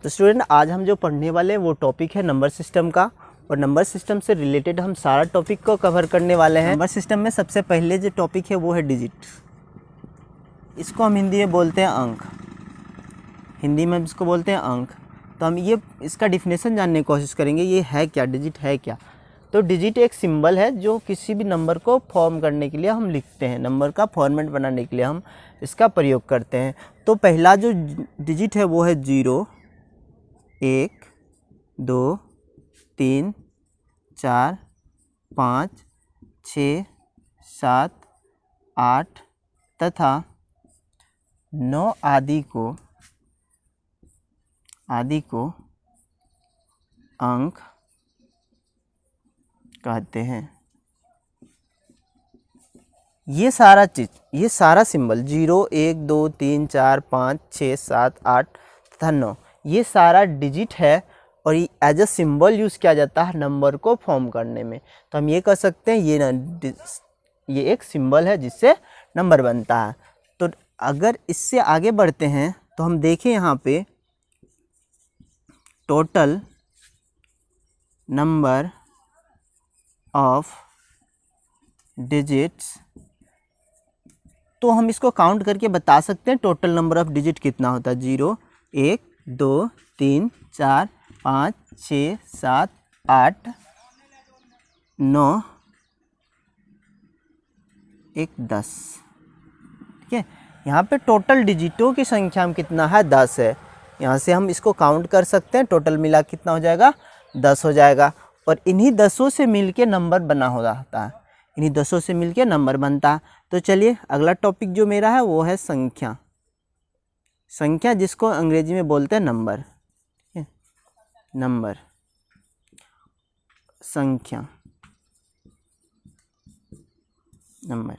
तो स्टूडेंट आज हम जो पढ़ने वाले हैं वो टॉपिक है नंबर सिस्टम का, और नंबर सिस्टम से रिलेटेड हम सारा टॉपिक को कवर करने वाले हैं। नंबर सिस्टम में सबसे पहले जो टॉपिक है वो है डिजिट। इसको हम हिंदी में बोलते हैं अंक, हिंदी में इसको बोलते हैं अंक। तो हम ये इसका डिफिनेशन जानने की कोशिश करेंगे, ये है क्या, डिजिट है क्या। तो डिजिट एक सिंबल है जो किसी भी नंबर को फॉर्म करने के लिए हम लिखते हैं, नंबर का फॉर्मेट बनाने के लिए हम इसका प्रयोग करते हैं। तो पहला जो डिजिट है वो है 0, 1, 2, 3, 4, 5, 6, 7, 8 तथा 9 आदि को अंक कहते हैं। ये सारा चीज़, ये सारा सिंबल 0, 1, 2, 3, 4, 5, 6, 7, 8 तथा 9, ये सारा डिजिट है और ये एज अ सिंबल यूज़ किया जाता है नंबर को फॉर्म करने में। तो हम ये कह सकते हैं ये एक सिंबल है जिससे नंबर बनता है। तो अगर इससे आगे बढ़ते हैं तो हम देखें यहाँ पे टोटल नंबर ऑफ डिजिट्स, तो हम इसको काउंट करके बता सकते हैं टोटल नंबर ऑफ डिजिट कितना होता है। 0, 1, 2, 3, 4, 5, 6, 7, 8, 9, 1, 10। ठीक है, यहाँ पे टोटल डिजिटों की संख्या में कितना है, 10 है। यहाँ से हम इसको काउंट कर सकते हैं, टोटल मिला कितना हो जाएगा, 10 हो जाएगा। और इन्हीं 10 से मिलके नंबर बना हो जाता है, इन्हीं 10 से मिलके नंबर बनता है। तो चलिए अगला टॉपिक जो मेरा है वो है संख्या। संख्या जिसको अंग्रेजी में बोलते हैं नंबर, नंबर, संख्या, नंबर।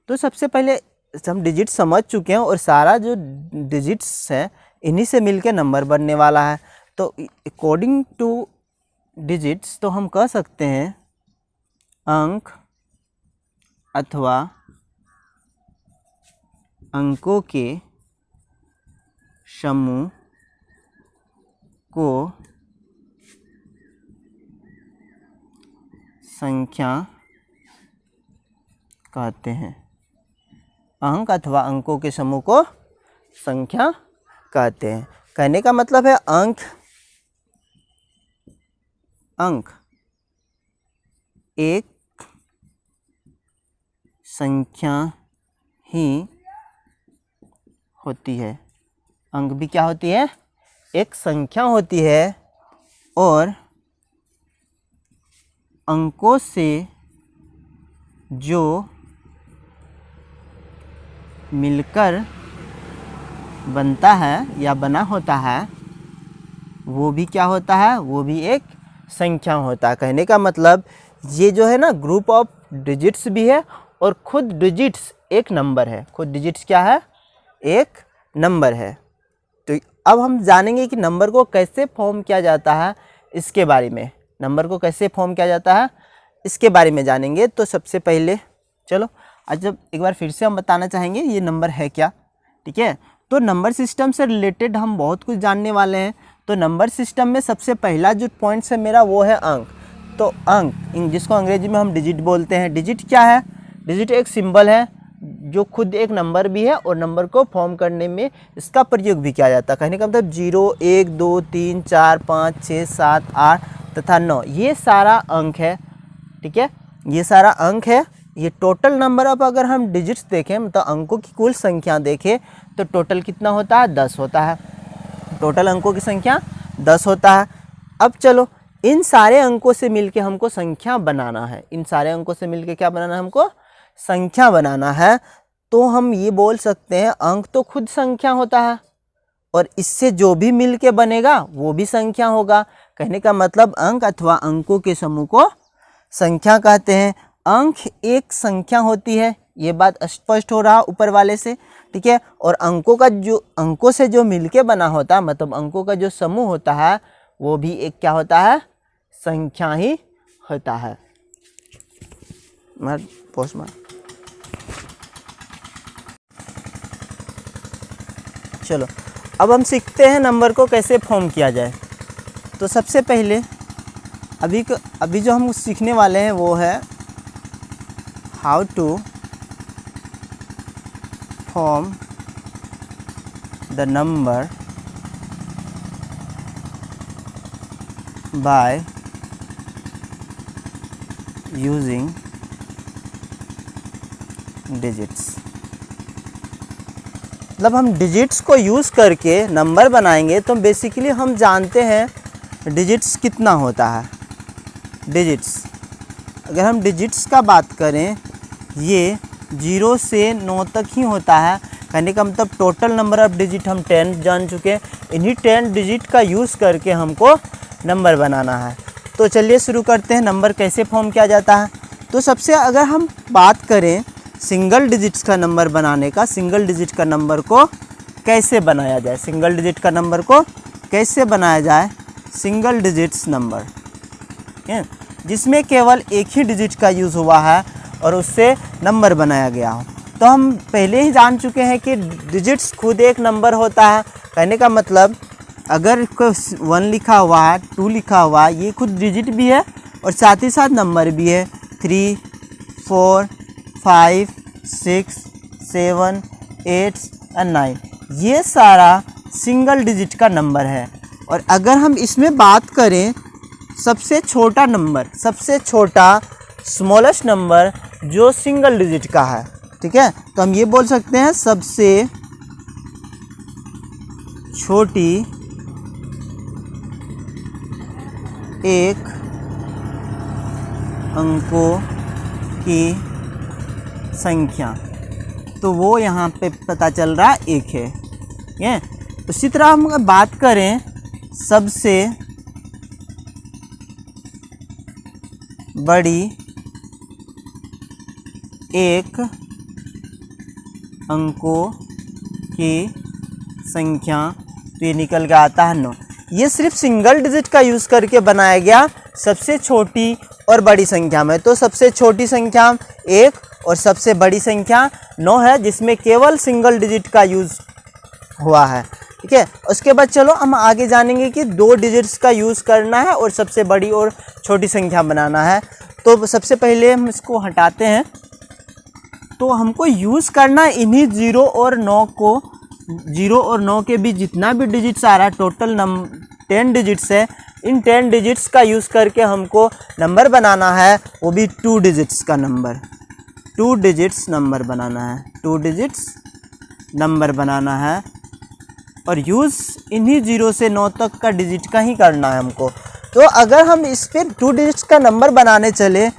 तो सबसे पहले हम डिजिट समझ चुके हैं और सारा जो डिजिट्स है इन्हीं से मिलके नंबर बनने वाला है। तो अकॉर्डिंग टू डिजिट्स तो हम कह सकते हैं अंक अथवा अंकों के समूह को संख्या कहते हैं। अंक अथवा अंकों के समूह को संख्या कहते हैं। कहने का मतलब है अंक एक संख्या ही होती है। अंक भी क्या होती है, एक संख्या होती है, और अंकों से जो मिलकर बनता है या बना होता है वो भी क्या होता है, वो भी एक संख्या होता है। कहने का मतलब ये जो है ना ग्रुप ऑफ डिजिट्स भी है और खुद डिजिट्स एक नंबर है। खुद डिजिट्स क्या है, एक नंबर है। तो अब हम जानेंगे कि नंबर को कैसे फॉर्म किया जाता है, इसके बारे में, नंबर को कैसे फॉर्म किया जाता है इसके बारे में जानेंगे। तो सबसे पहले चलो आज जब एक बार फिर से हम बताना चाहेंगे ये नंबर है क्या। ठीक है, तो नंबर सिस्टम से रिलेटेड हम बहुत कुछ जानने वाले हैं। तो नंबर सिस्टम में सबसे पहला जो पॉइंट्स है मेरा वो है अंक। तो अंक जिसको अंग्रेजी में हम डिजिट बोलते हैं। डिजिट क्या है, डिजिट एक सिंबल है जो खुद एक नंबर भी है और नंबर को फॉर्म करने में इसका प्रयोग भी किया जाता है। कहने का मतलब 0, 1, 2, 3, 4, 5, 6, 7, 8 तथा 9, ये सारा अंक है। ठीक है, ये सारा अंक है। ये टोटल नंबर ऑफ, अगर हम डिजिट्स देखें मतलब अंकों की कुल संख्या देखें तो टोटल कितना होता है, 10 होता है। टोटल अंकों की संख्या 10 होता है। अब चलो इन सारे अंकों से मिलके हमको संख्या बनाना है। इन सारे अंकों से मिलके क्या बनाना है, हमको संख्या बनाना है। तो हम ये बोल सकते हैं अंक तो खुद संख्या होता है और इससे जो भी मिलके बनेगा वो भी संख्या होगा। कहने का मतलब अंक अथवा अंकों के समूह को संख्या कहते हैं। अंक एक संख्या होती है, ये बात स्पष्ट हो रहा ऊपर वाले से। ठीक है, और अंकों से जो मिलके बना होता है मतलब अंकों का जो समूह होता है वो भी एक क्या होता है, संख्या ही होता है। मार पोस्ट मार। चलो अब हम सीखते हैं नंबर को कैसे फॉर्म किया जाए। तो सबसे पहले अभी जो हम सीखने वाले हैं वो है how to form the number by using digits. मतलब हम डिजिट्स को यूज़ करके नंबर बनाएंगे। तो बेसिकली हम जानते हैं डिजिट्स कितना होता है। डिजिट्स, अगर हम डिजिट्स का बात करें, ये 0 से 9 तक ही होता है। कहने का मतलब टोटल नंबर ऑफ डिजिट हम 10 जान चुके हैं। इन्हीं 10 डिजिट का यूज़ करके हमको नंबर बनाना है। तो चलिए शुरू करते हैं नंबर कैसे फॉर्म किया जाता है। तो सबसे अगर हम बात करें सिंगल डिजिट्स का नंबर बनाने का, सिंगल डिजिट का नंबर को कैसे बनाया जाए, सिंगल डिजिट का नंबर को कैसे बनाया जाए। सिंगल डिजिट्स नंबर जिसमें केवल एक ही डिजिट का यूज़ हुआ है और उससे नंबर बनाया गया हो। तो हम पहले ही जान चुके हैं कि डिजिट्स खुद एक नंबर होता है। कहने का मतलब अगर कोई 1 लिखा हुआ है, 2 लिखा हुआ है, ये खुद डिजिट भी है और साथ ही साथ नंबर भी है। 3, 4, 5, 6, 7, 8 और 9, ये सारा सिंगल डिजिट का नंबर है। और अगर हम इसमें बात करें सबसे छोटा नंबर, सबसे छोटा स्मॉलेस्ट नंबर जो सिंगल डिजिट का है, ठीक है, तो हम ये बोल सकते हैं सबसे छोटी एक अंकों की संख्या। तो वो यहाँ पे पता चल रहा है 1 है। ये उसी तरह हम बात करें सबसे बड़ी एक अंकों की संख्या, तो ये निकल के आता है 9। ये सिर्फ सिंगल डिजिट का यूज़ करके बनाया गया सबसे छोटी और बड़ी संख्या में। तो सबसे छोटी संख्या 1 और सबसे बड़ी संख्या 9 है, जिसमें केवल सिंगल डिजिट का यूज़ हुआ है, ठीक है। उसके बाद चलो हम आगे जानेंगे कि 2 डिजिट्स का यूज़ करना है और सबसे बड़ी और छोटी संख्या बनाना है। तो सबसे पहले हम इसको हटाते हैं। तो हमको यूज़ करना इन्हीं 0 और 9 को, 0 और 9 के बीच जितना भी डिजिट्स आ रहा है, टोटल 10 डिजिट्स है। इन 10 डिजिट्स का यूज़ करके हमको नंबर बनाना है, वो भी 2 डिजिट्स का नंबर। 2 डिजिट्स नंबर बनाना है, 2 डिजिट्स नंबर बनाना है और यूज़ इन्हीं 0 से 9 तक का डिजिट का ही करना है हमको। तो अगर हम इस पर 2 डिजिट्स का नंबर बनाने चले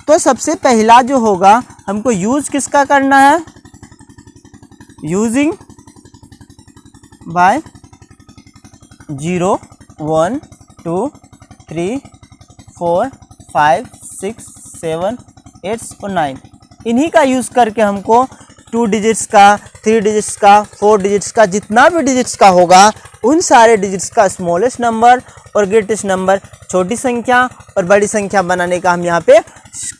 तो सबसे पहला जो होगा हमको यूज़ किसका करना है, यूजिंग बाय 0, 1, 2, 3, 4, 5, 6, 7, 8 और 9, इन्हीं का यूज़ करके हमको 2 डिजिट्स का, 3 डिजिट्स का, 4 डिजिट्स का, जितना भी डिजिट्स का होगा उन सारे डिजिट्स का स्मॉलेस्ट नंबर और ग्रेटेस्ट नंबर, छोटी संख्या और बड़ी संख्या बनाने का हम यहाँ पे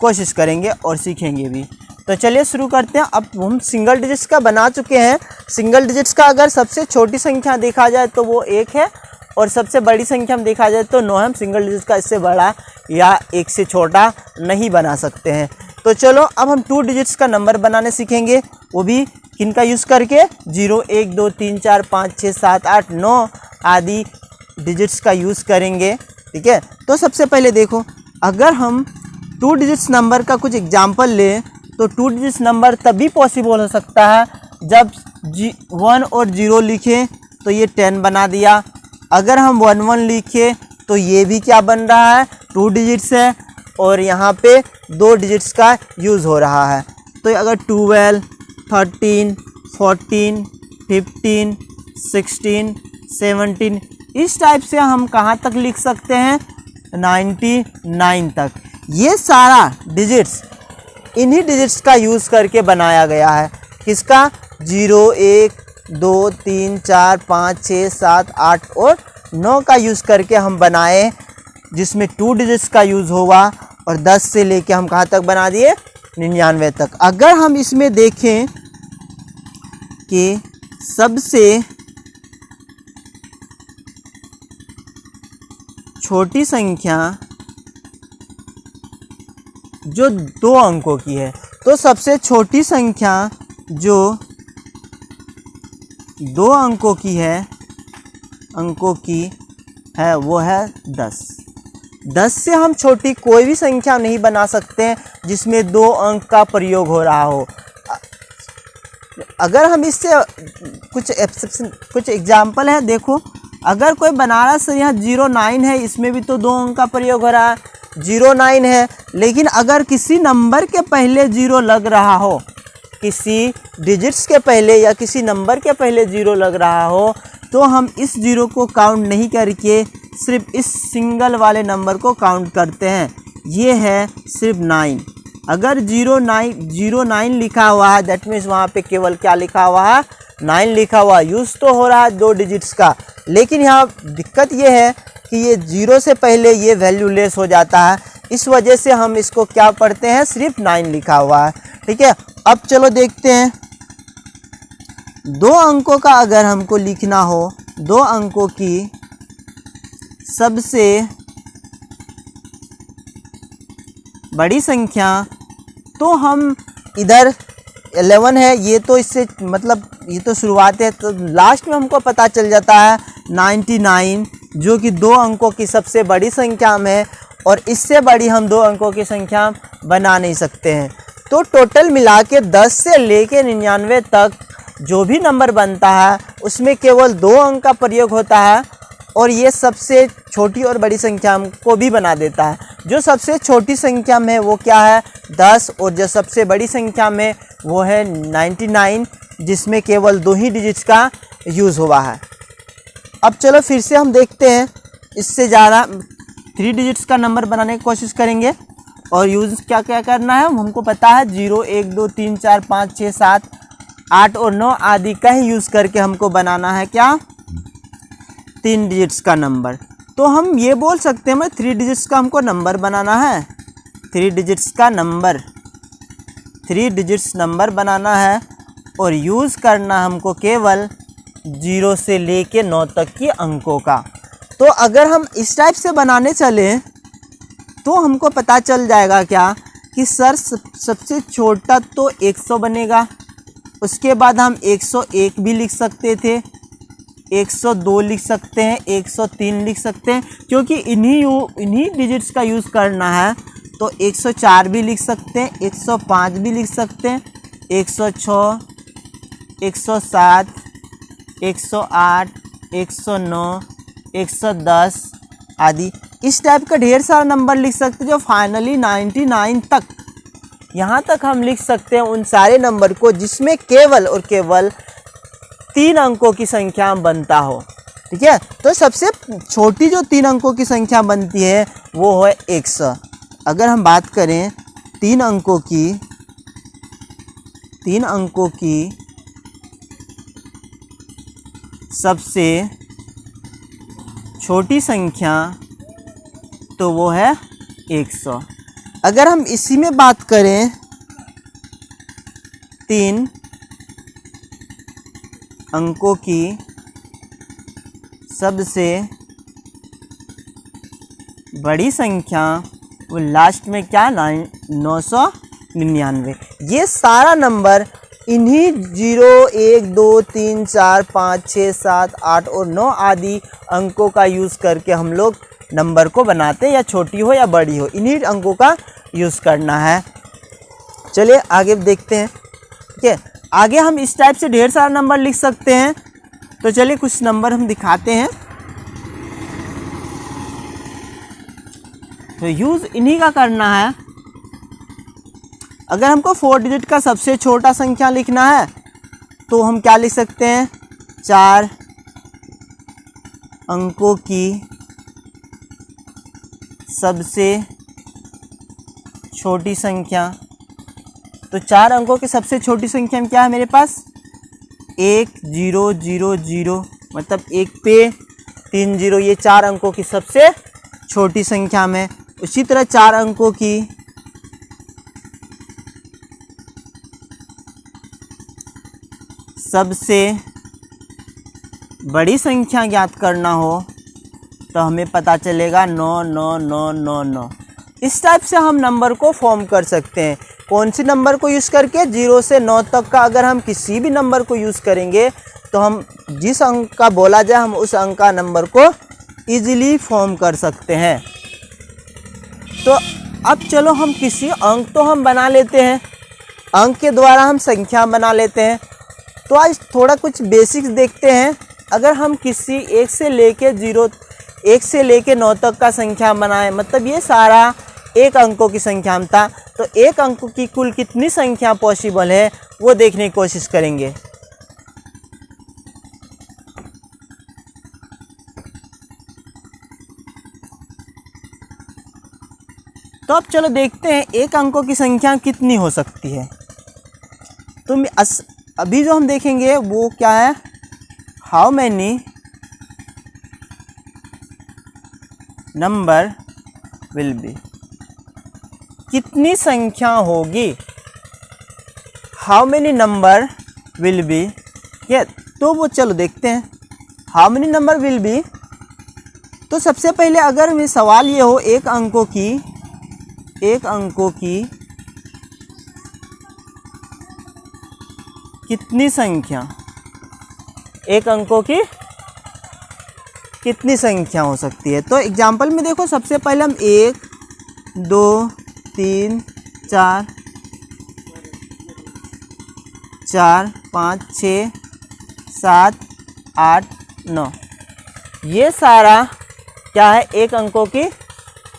कोशिश करेंगे और सीखेंगे भी। तो चलिए शुरू करते हैं। अब हम सिंगल डिजिट्स का बना चुके हैं। सिंगल डिजिट्स का अगर सबसे छोटी संख्या देखा जाए तो वो 1 है और सबसे बड़ी संख्या में देखा जाए तो 9 है। हम सिंगल डिजिट्स का इससे बड़ा या 1 से छोटा नहीं बना सकते हैं। तो चलो अब हम 2 डिजिट्स का नंबर बनाने सीखेंगे, वो भी किनका यूज़ करके, 0, 1, 2, 3, 4, 5, 6, 7, 8, 9 आदि डिजिट्स का यूज़ करेंगे, ठीक है। तो सबसे पहले देखो, अगर हम 2 डिजिट्स नंबर का कुछ एग्जाम्पल लें तो 2 डिजिट्स नंबर तभी पॉसिबल हो सकता है जब 1 और 0 लिखें तो ये 10 बना दिया। अगर हम 1, 1 लिखें तो ये भी क्या बन रहा है, 2 डिजिट्स है और यहाँ पे 2 डिजिट्स का यूज़ हो रहा है। तो अगर 12, 13, 14, 15, 16, 17 इस टाइप से हम कहाँ तक लिख सकते हैं, 99 तक। ये सारा डिजिट्स इन्हीं डिजिट्स का यूज़ करके बनाया गया है। किसका, 0, 1, 2, 3, 4, 5, 6, 7, 8 और 9 का यूज़ करके हम बनाए, जिसमें 2 डिजिट्स का यूज़ हुआ और 10 से लेके हम कहाँ तक बना दिए, 99 तक। अगर हम इसमें देखें कि सबसे छोटी संख्या जो 2 अंकों की है। तो सबसे छोटी संख्या जो 2 अंकों की है वो है 10। 10 से हम छोटी कोई भी संख्या नहीं बना सकते हैं जिसमें 2 अंक का प्रयोग हो रहा हो। अगर हम इससे कुछ एग्जाम्पल है, देखो अगर कोई बना रहा है यहाँ 09 है, इसमें भी तो 2 अंक का प्रयोग हो रहा है, 09 है। लेकिन अगर किसी नंबर के पहले 0 लग रहा हो, किसी डिजिट्स के पहले या किसी नंबर के पहले 0 लग रहा हो, तो हम इस 0 को काउंट नहीं करके सिर्फ इस सिंगल वाले नंबर को काउंट करते हैं। ये है सिर्फ 9। अगर 09 लिखा हुआ है, दैट मीन्स वहाँ पे केवल क्या लिखा हुआ है, 9 लिखा हुआ। यूज़ तो हो रहा है 2 डिजिट्स का, लेकिन यहाँ दिक्कत ये है कि ये 0 से पहले ये वैल्यू लेस हो जाता है। इस वजह से हम इसको क्या पढ़ते हैं, सिर्फ 9 लिखा हुआ है। ठीक है, अब चलो देखते हैं 2 अंकों का अगर हमको लिखना हो, 2 अंकों की सबसे बड़ी संख्या, तो हम इधर 11 है, ये तो इससे मतलब ये तो शुरुआत है, तो लास्ट में हमको पता चल जाता है 99 जो कि 2 अंकों की सबसे बड़ी संख्या में है, और इससे बड़ी हम 2 अंकों की संख्या बना नहीं सकते हैं। तो टोटल मिला के 10 से लेके 99 तक जो भी नंबर बनता है उसमें केवल 2 अंक का प्रयोग होता है, और ये सबसे छोटी और बड़ी संख्या को भी बना देता है। जो सबसे छोटी संख्या में वो क्या है, 10, और जो सबसे बड़ी संख्या में वो है 99, जिसमें केवल 2 ही डिजिट्स का यूज़ हुआ है। अब चलो फिर से हम देखते हैं, इससे ज़्यादा 3 डिजिट्स का नंबर बनाने की कोशिश करेंगे। और यूज़ क्या क्या करना है हमको पता है, 0, 1, 2, 3, 4, 5, 6, 7, 8 और 9 आदि का ही यूज़ करके हमको बनाना है क्या, 3 डिजिट्स का नंबर। तो हम ये बोल सकते हैं 3 डिजिट्स का हमको नंबर बनाना है, 3 डिजिट्स का नंबर, 3 डिजिट्स नंबर बनाना है, और यूज़ करना हमको केवल 0 से लेके 9 तक के अंकों का। तो अगर हम इस टाइप से बनाने चलें तो हमको पता चल जाएगा क्या कि सर सबसे छोटा तो 100 बनेगा, उसके बाद हम 101 भी लिख सकते थे, 102 लिख सकते हैं, 103 लिख सकते हैं, क्योंकि इन्हीं डिजिट्स का यूज़ करना है। तो 104 भी लिख सकते हैं, 105 भी लिख सकते हैं, 106, 107, 108, 109, 110 आदि इस टाइप का ढेर सारा नंबर लिख सकते हैं, जो फाइनली 99 तक, यहाँ तक हम लिख सकते हैं उन सारे नंबर को जिसमें केवल और केवल 3 अंकों की संख्या बनता हो। ठीक है, तो सबसे छोटी जो 3 अंकों की संख्या बनती है वो है 100। अगर हम बात करें 3 अंकों की सबसे छोटी संख्या तो वो है 100। अगर हम इसी में बात करें 3 अंकों की सबसे बड़ी संख्या, वो लास्ट में क्या, 999। ये सारा नंबर इन्हीं 0, 1, 2, 3, 4, 5, 6, 7, 8 और 9 आदि अंकों का यूज़ करके हम लोग नंबर को बनाते हैं, या छोटी हो या बड़ी हो, इन्हीं अंकों का यूज़ करना है। चलिए आगे देखते हैं। ठीक है, आगे हम इस टाइप से ढेर सारा नंबर लिख सकते हैं। तो चलिए कुछ नंबर हम दिखाते हैं। तो यूज़ इन्हीं का करना है। अगर हमको 4 डिजिट का सबसे छोटा संख्या लिखना है तो हम क्या लिख सकते हैं, 4 अंकों की सबसे छोटी संख्या। तो 4 अंकों की सबसे छोटी संख्या में क्या है मेरे पास, 1000, मतलब 1 पे 3 0, ये 4 अंकों की सबसे छोटी संख्या में। उसी तरह 4 अंकों की सबसे बड़ी संख्या ज्ञात करना हो तो हमें पता चलेगा 9 9 9 9 9। इस टाइप से हम नंबर को फॉर्म कर सकते हैं। कौन सी नंबर को यूज़ करके? 0 से 9 तक का अगर हम किसी भी नंबर को यूज़ करेंगे तो हम जिस अंक का बोला जाए हम उस अंक का नंबर को ईजिली फॉर्म कर सकते हैं। तो अब चलो हम किसी अंक तो हम बना लेते हैं, अंक के द्वारा हम संख्या बना लेते हैं। तो आज थोड़ा कुछ बेसिक्स देखते हैं। अगर हम किसी 1 से लेके 9 तक का संख्या बनाएं, मतलब ये सारा एक अंकों की संख्या में था, तो एक अंक की कुल कितनी संख्या पॉसिबल है वो देखने की कोशिश करेंगे। तो अब चलो देखते हैं एक अंकों की संख्या कितनी हो सकती है। तो अभी जो हम देखेंगे वो क्या है, how many number will be, कितनी संख्या होगी, how many number will be. ये तो वो चलो देखते हैं how many number will be. तो सबसे पहले अगर मैं सवाल ये हो एक अंकों की कितनी संख्या, एक अंकों की कितनी संख्या हो सकती है। तो एग्जाम्पल में देखो, सबसे पहले हम 1 2 3 4 5 6 7 8 9, ये सारा क्या है, एक अंकों की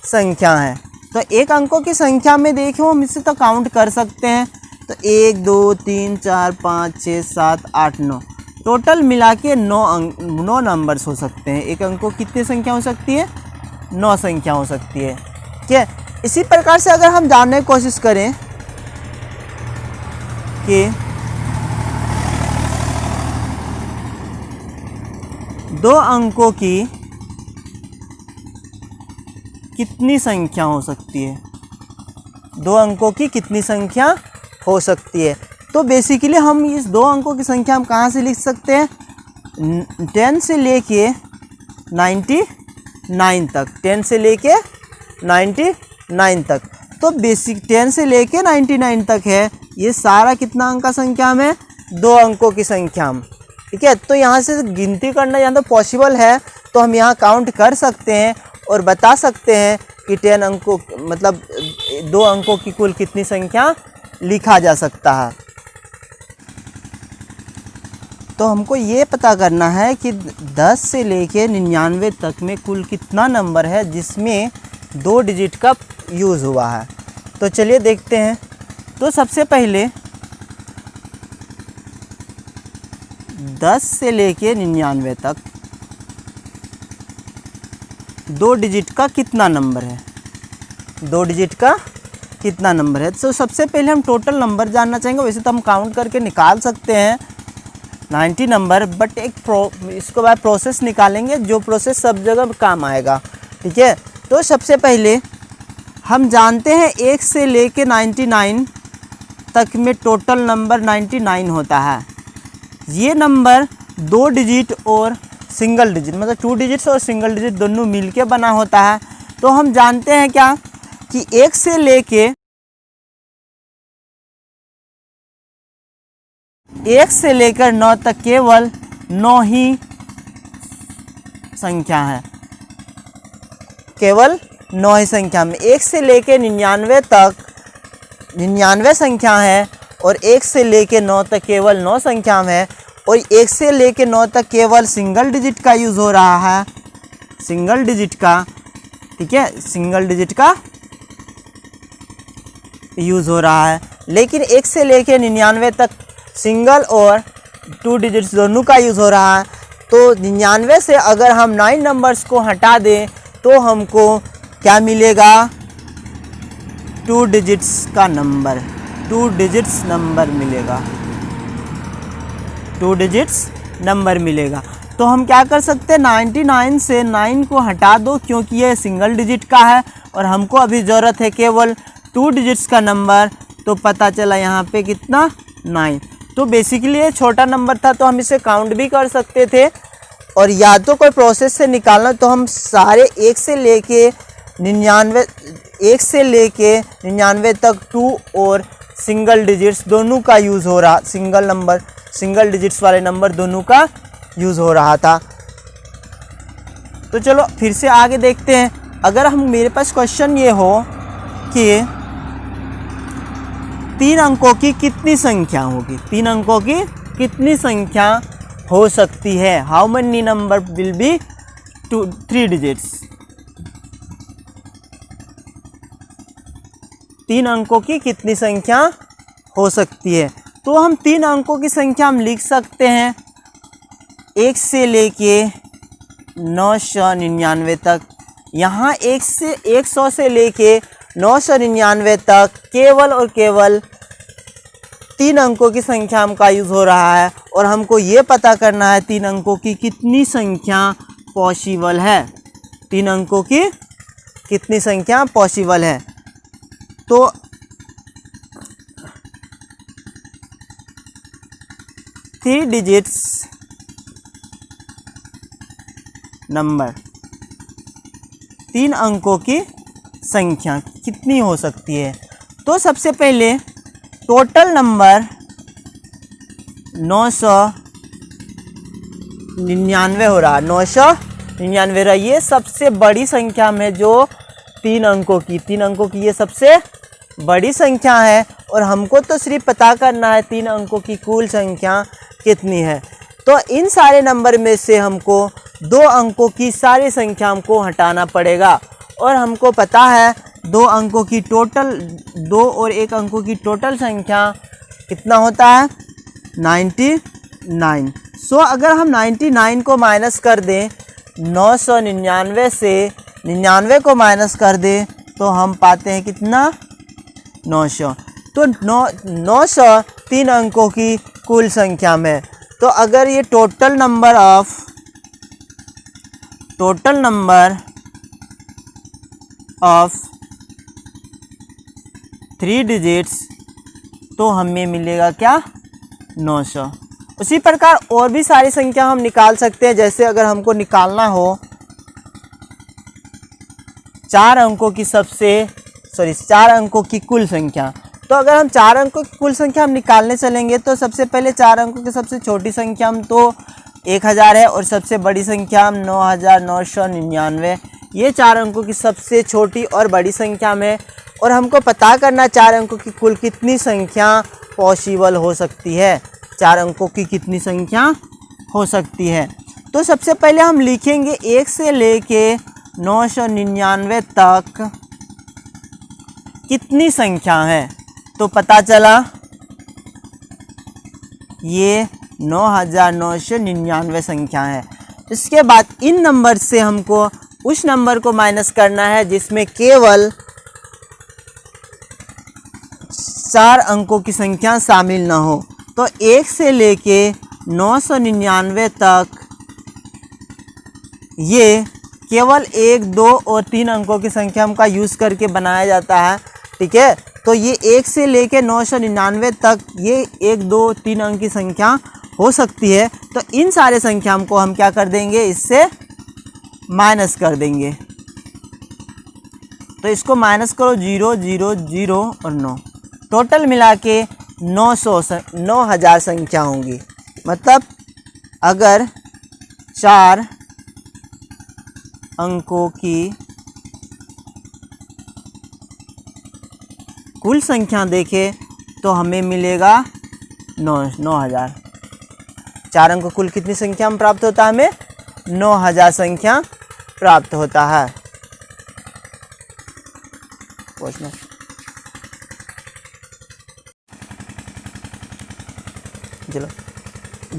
संख्या है। तो एक अंकों की संख्या में देखो हम इसे तो काउंट कर सकते हैं। तो 1 2 3 4 5 6 7 8 9, टोटल मिला के 9 नंबर्स हो सकते हैं। एक अंकों की कितनी संख्या हो सकती है, 9 संख्या हो सकती है। ठीक है, इसी प्रकार से अगर हम जानने की कोशिश करें कि 2 अंकों की कितनी संख्या हो सकती है, 2 अंकों की कितनी संख्या हो सकती है, तो बेसिकली हम इस 2 अंकों की संख्या हम कहाँ से लिख सकते हैं, 10 से लेके 99 तक, 10 से लेके 99 तक। तो बेसिक 10 से लेके 99 तक है, ये सारा कितना अंक का संख्या में, 2 अंकों की संख्या में। ठीक है, तो यहाँ से गिनती करना यहाँ तो पॉसिबल है, तो हम यहाँ काउंट कर सकते हैं और बता सकते हैं कि 10 अंकों मतलब 2 अंकों की कुल कितनी संख्या लिखा जा सकता है। तो हमको ये पता करना है कि 10 से लेके 99 तक में कुल कितना नंबर है जिसमें 2 डिजिट का यूज़ हुआ है। तो चलिए देखते हैं। तो सबसे पहले 10 से लेके 99 तक 2 डिजिट का कितना नंबर है, 2 डिजिट का कितना नंबर है। तो सबसे पहले हम टोटल नंबर जानना चाहेंगे। वैसे तो हम काउंट करके निकाल सकते हैं 90 नंबर, बट इसको बाद प्रोसेस निकालेंगे, जो प्रोसेस सब जगह काम आएगा। ठीक है, तो सबसे पहले हम जानते हैं 1 से लेके 99 तक में टोटल नंबर 99 होता है। ये नंबर 2 डिजिट और सिंगल डिजिट, मतलब 2 डिजिट्स और सिंगल डिजिट दोनों मिलके बना होता है। तो हम जानते हैं क्या कि 1 से लेकर 9 तक केवल 9 ही संख्या है, केवल 9 ही संख्या में। 1 से लेकर 99 तक 99 संख्या है, और 1 से लेकर 9 तक केवल 9 संख्या में है, और 1 से लेकर 9 तक केवल सिंगल डिजिट का यूज़ हो रहा है, सिंगल डिजिट का। ठीक है, सिंगल डिजिट का यूज़ हो रहा है। लेकिन 1 से लेकर 99 तक सिंगल और 2 डिजिट्स दोनों का यूज़ हो रहा है। तो 99 से अगर हम 9 नंबर्स को हटा दें तो हमको क्या मिलेगा, 2 डिजिट्स का नंबर, 2 डिजिट्स नंबर मिलेगा, 2 डिजिट्स नंबर मिलेगा। तो हम क्या कर सकते हैं, 99 से 9 को हटा दो क्योंकि ये सिंगल डिजिट का है और हमको अभी ज़रूरत है केवल 2 डिजिट्स का नंबर। तो पता चला यहाँ पे कितना, 9। तो बेसिकली ये छोटा नंबर था तो हम इसे काउंट भी कर सकते थे और या तो कोई प्रोसेस से निकालना तो हम सारे 1 से लेके 99 तक 2 और सिंगल डिजिट्स दोनों का यूज़ हो रहा, सिंगल डिजिट्स वाले नंबर दोनों का यूज़ हो रहा था। तो चलो फिर से आगे देखते हैं। अगर हम मेरे पास क्वेश्चन ये हो कि 3 अंकों की कितनी संख्या होगी, 3 अंकों की कितनी संख्या हो सकती है, how many number will be 3 digits, 3 अंकों की कितनी संख्या हो सकती है। तो हम 3 अंकों की संख्या हम लिख सकते हैं 1 से लेके 999 तक। यहाँ 100 से लेके 999 तक केवल और केवल 3 अंकों की संख्या का यूज़ हो रहा है और हमको ये पता करना है 3 अंकों की कितनी संख्या पॉसिबल है, 3 अंकों की कितनी संख्या पॉसिबल है। तो थ्री डिजिट्स नंबर, 3 अंकों की संख्या कितनी हो सकती है। तो सबसे पहले टोटल नंबर 999 हो रहा, 999 रहा। ये सबसे बड़ी संख्या में जो 3 अंकों की ये सबसे बड़ी संख्या है और हमको तो सिर्फ पता करना है 3 अंकों की कुल संख्या कितनी है। तो इन सारे नंबर में से हमको 2 अंकों की सारी संख्या हमको हटाना पड़ेगा और हमको पता है 2 अंकों की टोटल, 2 और 1 अंकों की टोटल संख्या कितना होता है 99। सो अगर हम 99 को माइनस कर दें, 999 से 99 को माइनस कर दें तो हम पाते हैं कितना 900। तो 900 3 अंकों की कुल संख्या में। तो अगर ये टोटल नंबर ऑफ 3 डिजिट्स तो हमें मिलेगा क्या 900। उसी प्रकार और भी सारी संख्या हम निकाल सकते हैं। जैसे अगर हमको निकालना हो 4 अंकों की कुल संख्या, तो अगर हम 4 अंकों की कुल संख्या हम निकालने चलेंगे तो सबसे पहले 4 अंकों की सबसे छोटी संख्या हम तो 1000 है और सबसे बड़ी संख्या हम 9999। ये 4 अंकों की सबसे छोटी और बड़ी संख्या में, और हमको पता करना 4 अंकों की कुल कितनी संख्या पॉसिबल हो सकती है, 4 अंकों की कितनी संख्या हो सकती है। तो सबसे पहले हम लिखेंगे 1 से लेके 999 तक कितनी संख्या है। तो पता चला ये 9999 संख्या है। इसके बाद इन नंबर से हमको उस नंबर को माइनस करना है जिसमें केवल 4 अंकों की संख्या शामिल ना हो। तो 1 से लेके 999 तक ये केवल 1, 2 और 3 अंकों की संख्या का यूज़ करके बनाया जाता है। ठीक है, तो ये 1 से लेके 999 तक ये 1, 2, 3 अंक की संख्या हो सकती है। तो इन सारे संख्या को हम क्या कर देंगे, इससे माइनस कर देंगे। तो इसको माइनस करो, 0, 0, 0 और 9, टोटल मिला के 9000 संख्या होंगी। मतलब अगर 4 अंकों की कुल संख्या देखें तो हमें मिलेगा 9000। 4 अंकों कुल कितनी संख्या में प्राप्त होता है, हमें 9000 संख्या प्राप्त होता है। पूछना चलो,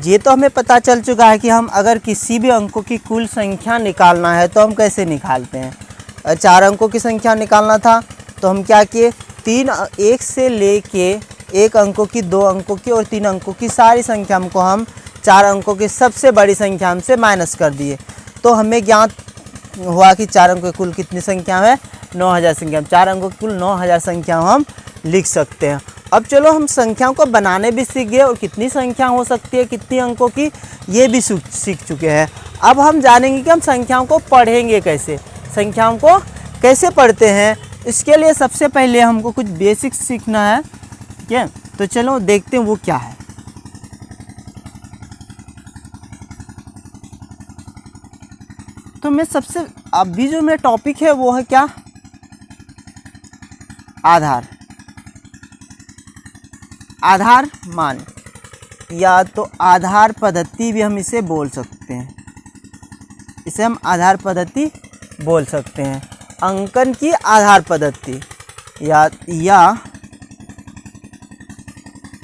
ये तो हमें पता चल चुका है कि हम अगर किसी भी अंकों की कुल संख्या निकालना है तो हम कैसे निकालते हैं। 4 अंकों की संख्या निकालना था तो हम क्या किए, 1 से लेके 1 अंकों की, 2 अंकों की और 3 अंकों की सारी संख्या को हम 4 अंकों की सबसे बड़ी संख्या से माइनस कर दिए। तो हमें ज्ञात हुआ कि 4 अंकों की कुल कितनी संख्या है, 9000 संख्या। 4 अंकों की कुल 9000 संख्या हम लिख सकते हैं। अब चलो हम संख्याओं को बनाने भी सीख गए और कितनी संख्या हो सकती है, कितनी अंकों की, ये भी सीख चुके हैं। अब हम जानेंगे कि हम संख्याओं को पढ़ेंगे कैसे, संख्याओं को कैसे पढ़ते हैं। इसके लिए सबसे पहले हमको कुछ बेसिक्स सीखना है, ठीक है। तो चलो देखते हैं वो क्या है। तो मैं सबसे अभी जो मेरा टॉपिक है वो है क्या, आधार। आधार मान या तो आधार पद्धति भी हम इसे बोल सकते हैं, इसे हम आधार पद्धति बोल सकते हैं। अंकन की आधार पद्धति या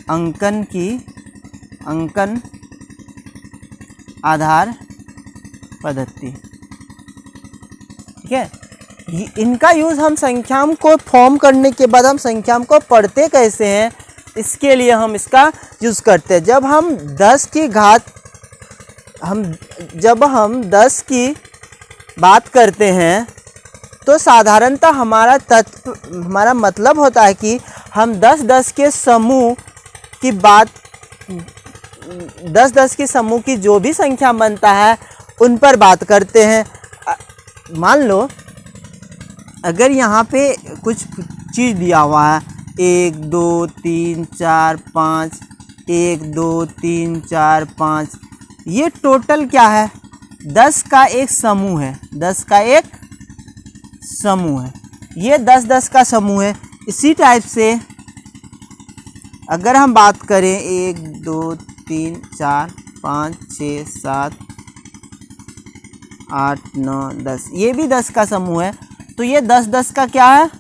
अंकन आधार पद्धति, ठीक है। इनका यूज़ हम संख्याओं को फॉर्म करने के बाद हम संख्याओं को पढ़ते कैसे हैं, इसके लिए हम इसका यूज़ करते हैं। जब हम 10 की घात जब हम 10 की बात करते हैं तो साधारणतः हमारा मतलब होता है कि हम 10-10 के समूह की बात, 10-10 के समूह की जो भी संख्या बनता है उन पर बात करते हैं। मान लो अगर यहाँ पे कुछ चीज़ दिया हुआ है 1 2 3 4 5, 1 2 3 4 5, ये टोटल क्या है, 10 का एक समूह है, 10 का एक समूह है, ये 10-10 का समूह है। इसी टाइप से अगर हम बात करें 1 2 3 4 5 6 7 8 9 10, ये भी 10 का समूह है, तो ये 10-10 का क्या है,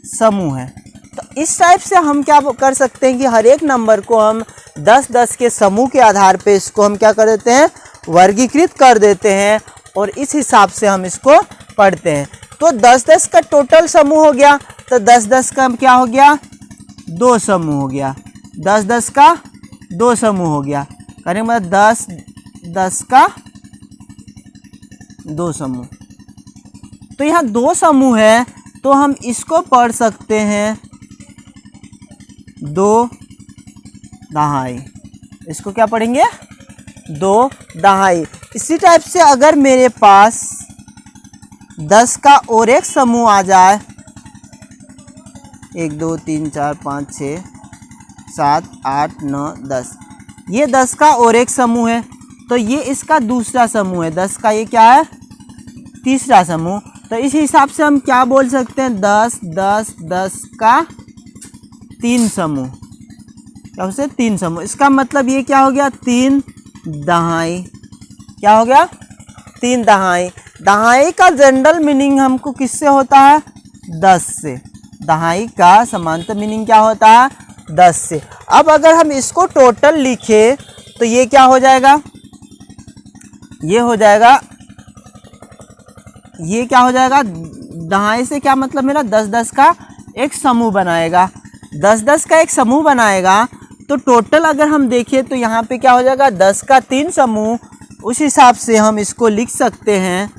समूह है। तो इस टाइप से हम क्या कर सकते हैं कि हर एक नंबर को हम 10-10 के समूह के आधार पे इसको हम क्या कर देते हैं, वर्गीकृत कर देते हैं और इस हिसाब से हम इसको पढ़ते हैं। तो 10-10 का टोटल समूह हो गया, तो 10-10 का क्या हो गया, 2 समूह हो गया, 10-10 का 2 समूह हो गया, कहने का मतलब 10-10 का 2 समूह। तो यहाँ 2 समूह है तो हम इसको पढ़ सकते हैं 2 दहाई, इसको क्या पढ़ेंगे, 2 दहाई। इसी टाइप से अगर मेरे पास 10 का और एक समूह आ जाए, 1 2 3 4 5 6 7 8 9 10, ये 10 का और एक समूह है, तो ये इसका दूसरा समूह है, 10 का ये क्या है, तीसरा समूह। तो इस हिसाब से हम क्या बोल सकते हैं, 10 का 3 समूह, क्या उसे 3 समूह। इसका मतलब ये क्या हो गया, 3 दहाई, क्या हो गया, 3 दहाई। दहाई का जनरल मीनिंग हमको किससे होता है, 10 से। दहाई का समांतर मीनिंग क्या होता है, 10 से। अब अगर हम इसको टोटल लिखे तो ये क्या हो जाएगा, ये हो जाएगा, ये क्या हो जाएगा, दहाई से क्या मतलब मेरा 10-10 का एक समूह बनाएगा, 10-10 का एक समूह बनाएगा। तो टोटल अगर हम देखें तो यहाँ पे क्या हो जाएगा, 10 का 3 समूह। उस हिसाब से हम इसको लिख सकते हैं,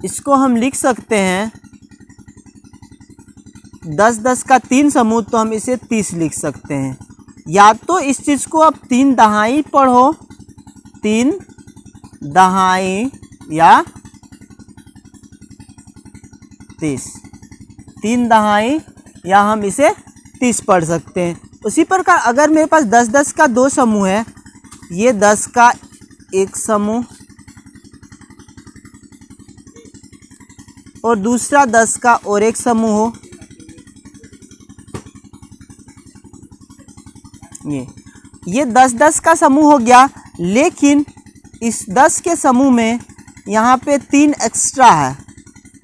इसको हम लिख सकते हैं 10-10 का 3 समूह, तो हम इसे 30 लिख सकते हैं। या तो इस चीज़ को अब 3 दहाई पढ़ो, 3 दहाई या 30, 3 दहाई या हम इसे 30 पढ़ सकते हैं। उसी प्रकार अगर मेरे पास 10-10 का 2 समूह है, ये 10 का एक समूह और दूसरा 10 का और एक समूह हो, ये 10-10 का समूह हो गया। लेकिन इस 10 के समूह में यहाँ पे 3 एक्स्ट्रा है,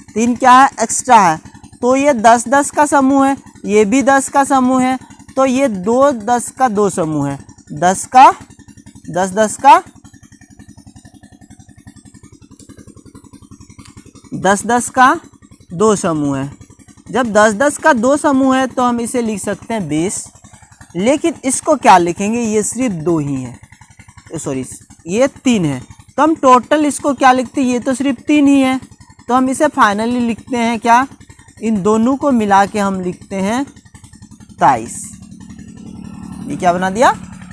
3 क्या है, एक्स्ट्रा है। तो ये 10-10 का समूह है, ये भी 10 का समूह है, तो ये 2-10 का 2 समूह है, 10-10 का 10-10 का 2 समूह है। जब 10-10 का 2 समूह है तो हम इसे लिख सकते हैं 20। लेकिन इसको क्या लिखेंगे, ये सिर्फ 2 ही है, सॉरी ये 3 है, तो हम टोटल इसको क्या लिखते हैं, ये तो सिर्फ 3 ही है, तो हम इसे फाइनली लिखते हैं क्या, इन दोनों को मिला के हम लिखते हैं 23। ये क्या बना दिया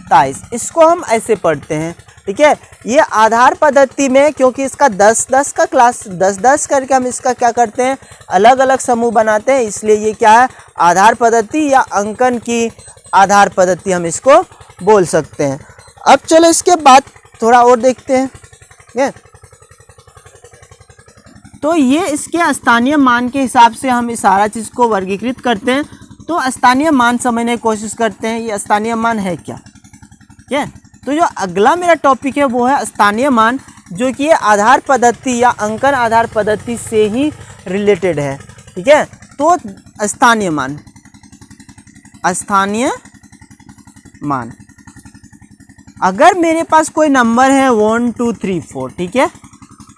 23। इसको हम ऐसे पढ़ते हैं, ठीक है। ये आधार पद्धति में क्योंकि इसका 10-10 का क्लास 10-10 करके हम इसका क्या करते हैं अलग अलग समूह बनाते हैं, इसलिए ये क्या है आधार पद्धति या अंकन की आधार पद्धति हम इसको बोल सकते हैं। अब चलो इसके बाद थोड़ा और देखते हैं, ठीक है। तो ये इसके स्थानीय मान के हिसाब से हम इस सारा चीज़ को वर्गीकृत करते हैं। तो स्थानीय मान समझने की कोशिश करते हैं, ये स्थानीय मान है क्या, ठीक है। तो जो अगला मेरा टॉपिक है वो है स्थानीय मान, जो कि ये आधार पद्धति या अंकन आधार पद्धति से ही रिलेटेड है, ठीक है। तो स्थानीय मान, स्थानीय मान, अगर मेरे पास कोई नंबर है 1 2 3 4, ठीक है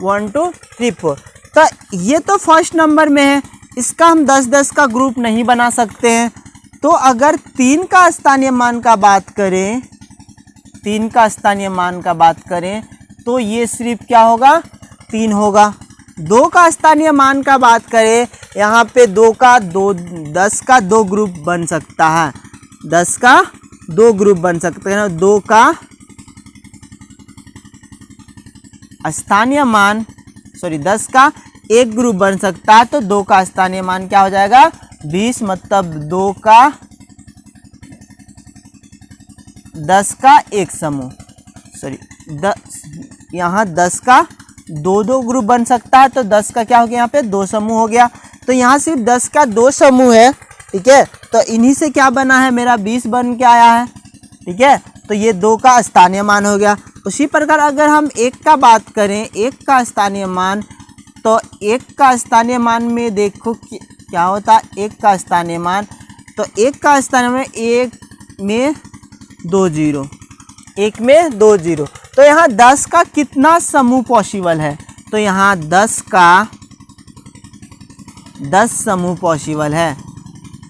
1 2 3 4, तो ये तो फर्स्ट नंबर में है, इसका हम 10-10 का ग्रुप नहीं बना सकते हैं। तो अगर 3 का स्थानीय मान का बात करें, 3 का स्थानीय मान का बात करें तो ये सिर्फ क्या होगा 3 होगा। 2 का स्थानीय मान का बात करें, यहाँ पे 10 का 2 ग्रुप बन सकता है, 10 का 2 ग्रुप बन सकते हैं। 2 का स्थानीय मान 10 का 1 ग्रुप बन सकता है, तो 2 का स्थानीय मान क्या हो जाएगा 20, मतलब 2 का 10 का 1 समूह, 10 यहाँ 10 का 2 ग्रुप बन सकता है, तो 10 का क्या हो गया यहाँ पे 2 समूह हो गया। तो यहाँ सिर्फ 10 का 2 समूह है, ठीक है। तो इन्हीं से क्या बना है मेरा 20 बन के आया है, ठीक है। तो ये 2 का स्थानीय मान हो गया। उसी प्रकार अगर हम 1 का बात करें, 1 का स्थानीय मान, तो 1 का स्थानीय मान में देखो क्या होता है 1 का स्थानीय मान, तो 1 का स्थानीय मान 1 में 2 0, 1 में 2 0, तो यहाँ 10 का कितना समूह पॉसिबल है, तो यहाँ 10 का 10 समूह पॉसिबल है।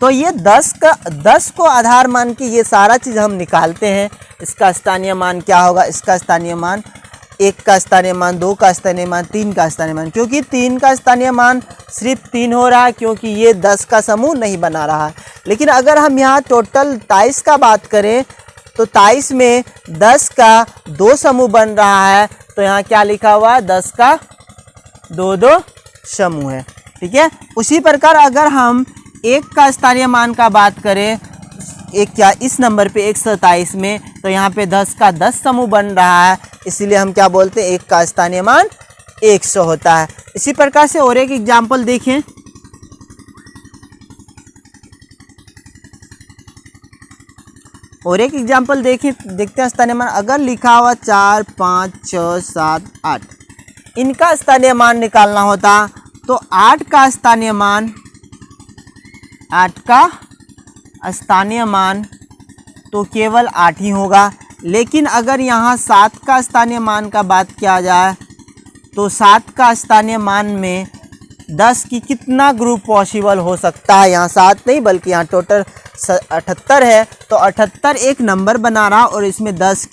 तो ये 10 को आधार मान के ये सारा चीज़ हम निकालते हैं। इसका स्थानीय मान क्या होगा, इसका स्थानीय मान 1 का स्थानीय मान, 2 का स्थानीय मान, 3 का स्थानीय मान, क्योंकि 3 का स्थानीय मान सिर्फ 3 हो रहा है क्योंकि ये 10 का समूह नहीं बना रहा है। लेकिन अगर हम यहाँ टोटल 23 का बात करें तो 23 में 10 का 2 समूह बन रहा है, तो यहाँ क्या लिखा हुआ है 10 का 2 समूह है, ठीक है। उसी प्रकार अगर हम 1 का स्थानीय मान का बात करें, एक क्या इस नंबर पे 127 में, तो यहाँ पे 10 का 10 समूह बन रहा है, इसीलिए हम क्या बोलते हैं 1 का स्थानीय मान 100 होता है। इसी प्रकार से और एक एग्जाम्पल देखें, देखते हैं स्थानीय मान। अगर लिखा हुआ 4 5 6 7 8, इनका स्थानीय मान निकालना होता, तो 8 का स्थानीय मान, 8 का स्थानीय मान तो केवल 8 ही होगा। लेकिन अगर यहाँ 7 का स्थानीय मान का बात किया जाए, तो 7 का स्थानीय मान में 10 की कितना ग्रुप पॉसिबल हो सकता है, यहाँ 7 नहीं बल्कि यहाँ टोटल 78 है, तो 78 एक नंबर बना रहा और इसमें 10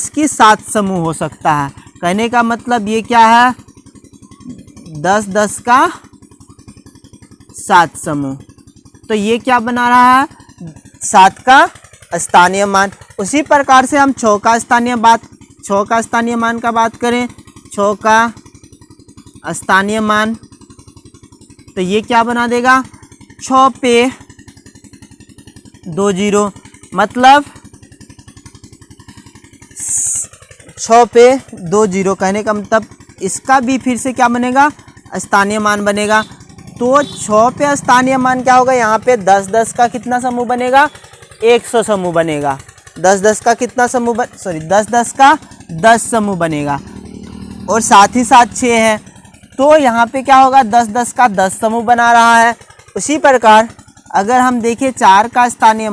की 7 समूह हो सकता है। कहने का मतलब ये क्या है 10 का 7 समूह, तो ये क्या बना रहा है 7 का स्थानीय मान। उसी प्रकार से हम 6 का स्थानीय मान का बात करें, 6 का स्थानीय मान, तो ये क्या बना देगा 6 पे 2 0, मतलब 6 पे 2 0, कहने का मतलब इसका भी फिर से क्या बनेगा स्थानीय मान बनेगा। तो 6 पे स्थानीय मान क्या होगा, यहाँ पे 10 का कितना समूह बनेगा 100 समूह बनेगा। 10 का कितना समूह 10 का 10 समूह बनेगा, और साथ ही साथ 6 है, तो यहाँ पे क्या होगा 10 का 10 समूह बना रहा है। उसी प्रकार अगर हम देखें 4 का स्थानीय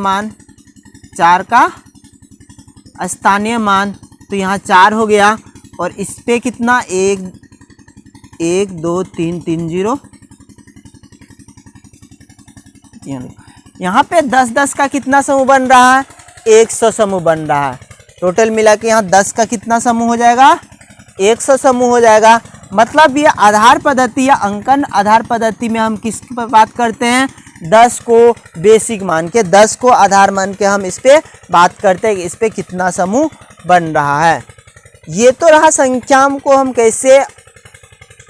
मान, तो यहाँ 4 हो गया, और इस पे कितना 1 2 3 3 0, यहाँ पे 10 का कितना समूह बन रहा है 100 समूह बन रहा है। टोटल मिला के यहाँ 10 का कितना समूह हो जाएगा 100 समूह हो जाएगा। मतलब ये आधार पद्धति या अंकन आधार पद्धति में हम किस पर बात करते हैं, 10 को बेसिक मान के, 10 को आधार मान के हम इस पे बात करते हैं कि इस पे कितना समूह बन रहा है। ये तो रहा संख्याओं को हम कैसे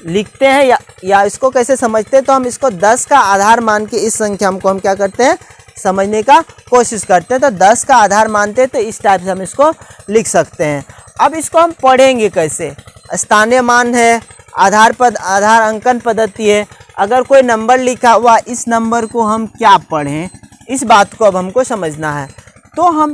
लिखते हैं या इसको कैसे समझते हैं। तो हम इसको 10 का आधार मान के इस संख्याओं को हम क्या करते हैं, समझने का कोशिश करते हैं। तो 10 का आधार मानते हैं तो इस टाइप से हम इसको लिख सकते हैं। अब इसको हम पढ़ेंगे कैसे, स्थानीय मान है, आधार अंकन पद्धति है। अगर कोई नंबर लिखा हुआ, इस नंबर को हम क्या पढ़ें, इस बात को अब हमको समझना है। तो हम